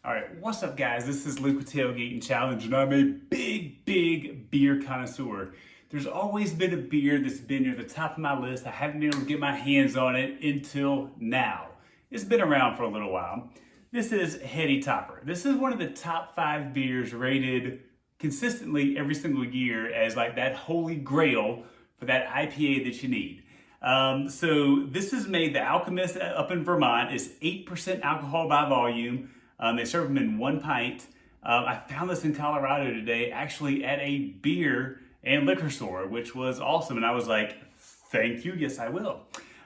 All right, what's up, guys? This is Luke with Tailgating Challenge, and I'm a big beer connoisseur. There's always been a beer that's been near the top of my list. I haven't been able to get my hands on it until now. It's been around for a little while. This is Heady Topper. This is one of the top 5 beers rated consistently every single year as like that holy grail for that IPA that you need. So this is made, the Alchemist up in Vermont is 8% alcohol by volume. They serve them in 1 pint. I found this in Colorado today, actually at a beer and liquor store, which was awesome. And I was like, thank you, yes I will.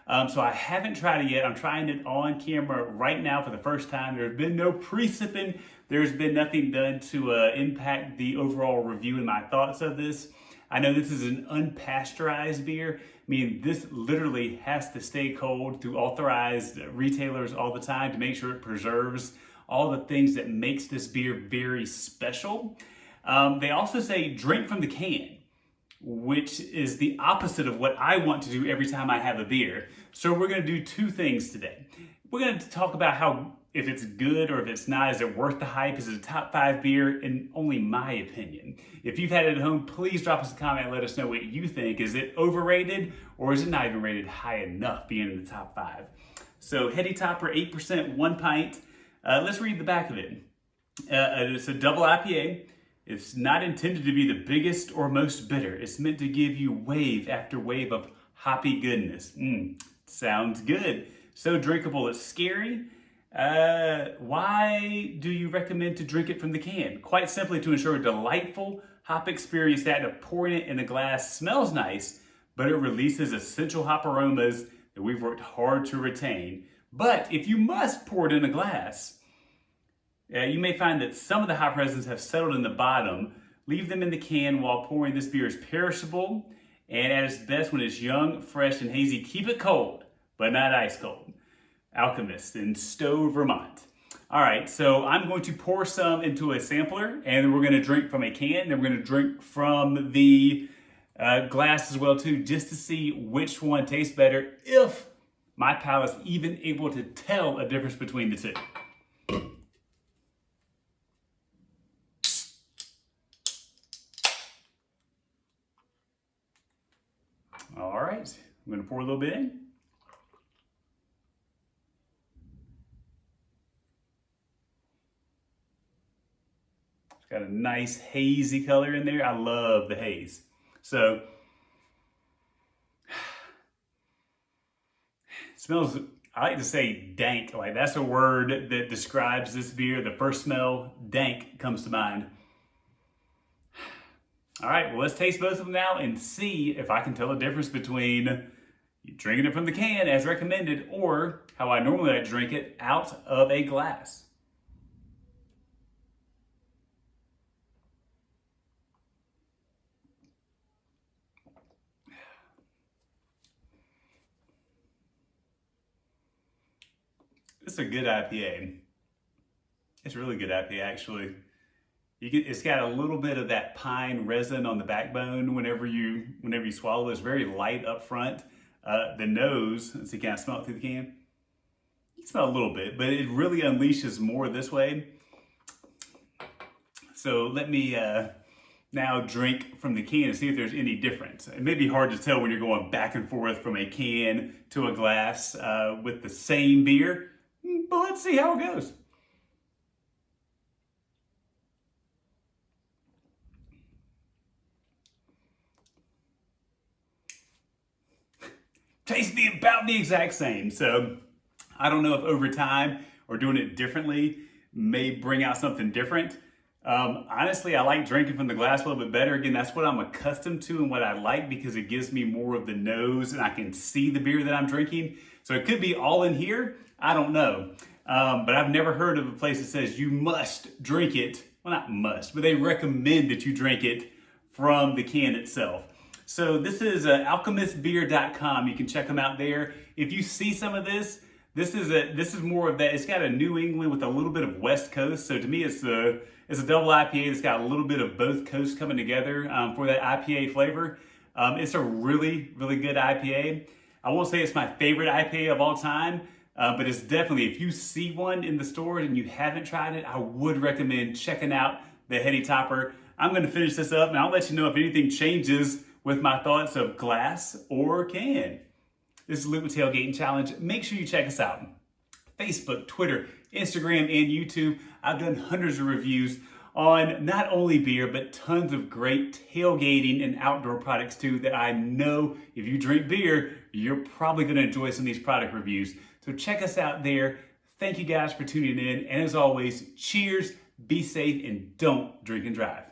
So I haven't tried it yet. I'm trying it on camera right now for the first time. There's been no pre-sipping. There's been nothing done to impact the overall review and my thoughts of this. I know this is an unpasteurized beer, meaning this literally has to stay cold through authorized retailers all the time to make sure it preserves all the things that makes this beer very special. They also say drink from the can, which is the opposite of what I want to do every time I have a beer. So we're gonna do 2 things today. We're gonna talk about how, if it's good or if it's not, is it worth the hype? Is it a top 5 beer? In only my opinion. If you've had it at home, please drop us a comment and let us know what you think. Is it overrated or is it not even rated high enough being in the top 5? So Heady Topper, 8%, 1 pint. Let's read the back of it. It's a double IPA. It's not intended to be the biggest or most bitter. It's meant to give you wave after wave of hoppy goodness. Sounds good. So drinkable, it's scary. Why do you recommend to drink it from the can? Quite simply to ensure a delightful hop experience. That of pouring it in a glass smells nice, but it releases essential hop aromas that we've worked hard to retain. But if you must pour it in a glass, you may find that some of the hop resins have settled in the bottom. Leave them in the can while pouring. This beer is perishable and at its best when it's young, fresh, and hazy. Keep it cold, but not ice cold. Alchemist in Stowe, Vermont. All right, so I'm going to pour some into a sampler, and we're going to drink from a can. Then we're going to drink from the glass as well too, just to see which one tastes better, if my palate's even able to tell a difference between the 2. All right, I'm going to pour a little bit in. It's got a nice hazy color in there. I love the haze. So, it smells, I like to say dank. Like that's a word that describes this beer. The first smell, dank, comes to mind. All right, well, let's taste both of them now and see if I can tell a difference between drinking it from the can as recommended or how I normally like to drink it, out of a glass. This is a good IPA. It's a really good IPA, actually. It's got a little bit of that pine resin on the backbone whenever you swallow. It's very light up front. The nose, let's see, can I smell it through the can? You can smell a little bit, but it really unleashes more this way. So let me now drink from the can and see if there's any difference. It may be hard to tell when you're going back and forth from a can to a glass with the same beer, but let's see how it goes. Tastes about the exact same. So I don't know if over time or doing it differently may bring out something different. Honestly, I like drinking from the glass a little bit better. Again, that's what I'm accustomed to and what I like because it gives me more of the nose and I can see the beer that I'm drinking. So it could be all in here. I don't know. But I've never heard of a place that says you must drink it. Well, not must, but they recommend that you drink it from the can itself. So this is alchemistbeer.com. You can check them out there. If you see some of this, this is more of that. It's got a New England with a little bit of West Coast. So to me, it's a double IPA that's got a little bit of both coasts coming together for that IPA flavor. It's a really good IPA. I won't say it's my favorite IPA of all time, But it's definitely, if you see one in the store and you haven't tried it, I would recommend checking out the Heady Topper. I'm going to finish this up and I'll let you know if anything changes with my thoughts of glass or can. This is Luke with Tailgating Challenge. Make sure you check us out. Facebook, Twitter, Instagram, and YouTube. I've done hundreds of reviews on not only beer, but tons of great tailgating and outdoor products too that I know if you drink beer, you're probably going to enjoy some of these product reviews. So check us out there. Thank you guys for tuning in. And as always, cheers, be safe, and don't drink and drive.